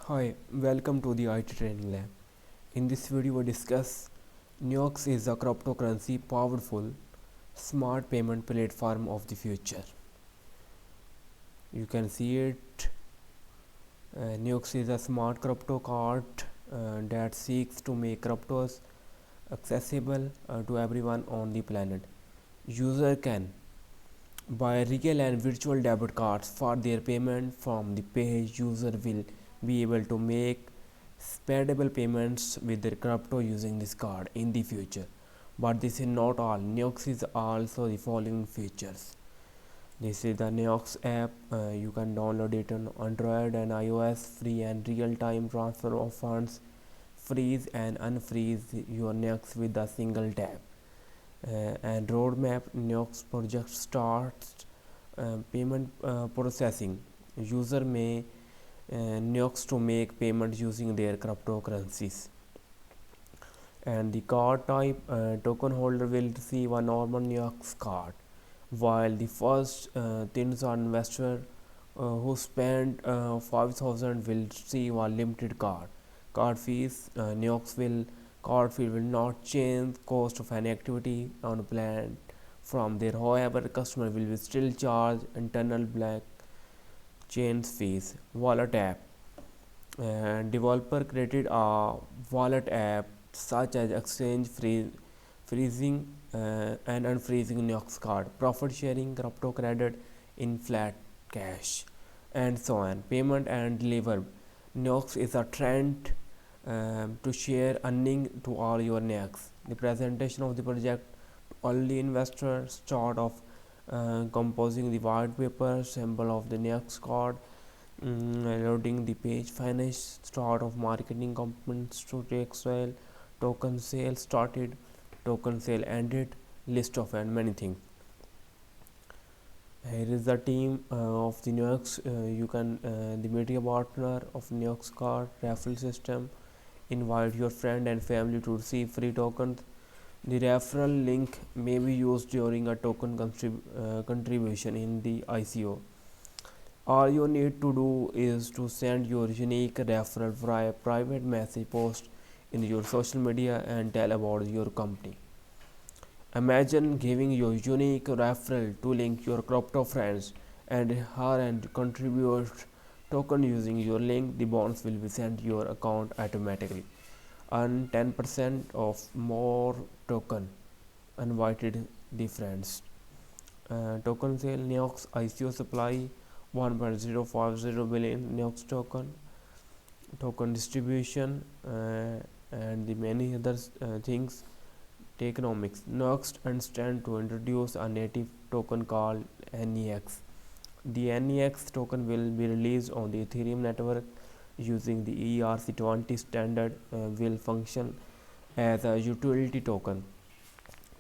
Hi, welcome to the IT Training Lab. In this video, we discuss Neox is a cryptocurrency powerful smart payment platform of the future. You can see it. Neox is a smart crypto card that seeks to make cryptos accessible to everyone on the planet. User can buy real and virtual debit cards for their payment from the page. User will be able to make spreadable payments with their crypto using this card in the future. But this is not all. Neox is also the following features. This is the Neox app. You can download it on Android and iOS. Free and real-time transfer of funds. Freeze and unfreeze your Neox with a single tap. And roadmap. Neox project starts payment processing. User may Neox to make payment using their cryptocurrencies. And the card type, token holder will receive a normal Neox card, while the first tins are investor who spend 5,000 will receive a limited card fees. Neox will card fee will not change cost of any activity on plan from there. However, customer will be still charge internal black chains fees. Wallet app, developer created a wallet app such as exchange freezing and unfreezing Neox card, profit sharing, crypto credit in flat cash, and so on. Payment and deliver. Neox is a trend to share earning to all your Neox. The presentation of the project to early investors, start of composing the white paper, symbol of the Neox card, loading the page, finish, start of marketing components to take sale, token sale started, token sale ended, list of and many things. Here is the team of the Neox. You can the media partner of Neox card referral system. Invite your friend and family to receive free tokens. The referral link may be used during a token contribution in the ICO. All you need to do is to send your unique referral via private message post in your social media and tell about your company. Imagine giving your unique referral to link your crypto friends and her and contribute token using your link. The bonds will be sent to your account automatically. Earn 10% of more token. Invited the friends. Token sale Neox ICO supply 1.050 billion Neox token distribution, and the many other things. Tokenomics. Next, understand to introduce a native token called NEX. The NEX token will be released on the Ethereum network using the ERC20 standard. Will function as a utility token,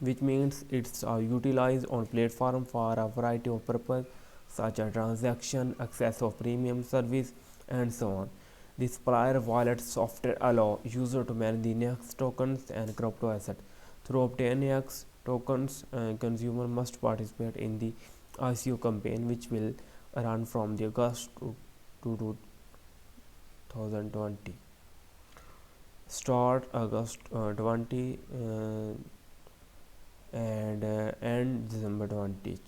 which means it's utilized on platform for a variety of purposes such as transaction, access of premium service, and so on. The Spire wallet software allow user to manage the NEX tokens and crypto asset. Through obtaining NEX tokens, consumer must participate in the ICO campaign, which will run from the August to 2020. Start August 20 and end December 20.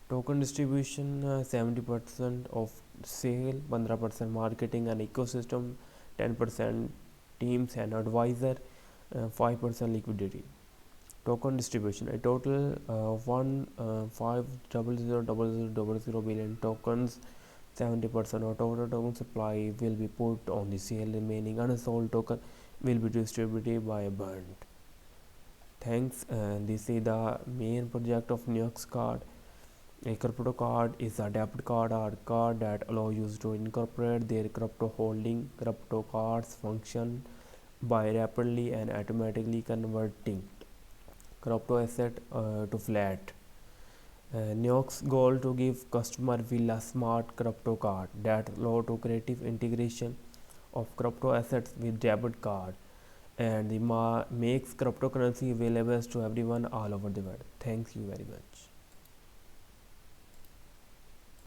Token distribution 70% of sale, 15% marketing and ecosystem, 10% teams and advisor, 5% liquidity. Token distribution, a total 1,500,000 billion tokens, 70% of total token supply will be put on the sale. Remaining unsold token will be distributed by burnt. Thanks. This is the main project of Neox card. A crypto card is a debit card or card that allows users to incorporate their crypto holding. Crypto cards function by rapidly and automatically converting crypto asset to fiat. Neox goal to give customer will a smart crypto card that allow to creative integration of crypto assets with debit card, and the makes cryptocurrency available to everyone all over the world. Thank you very much.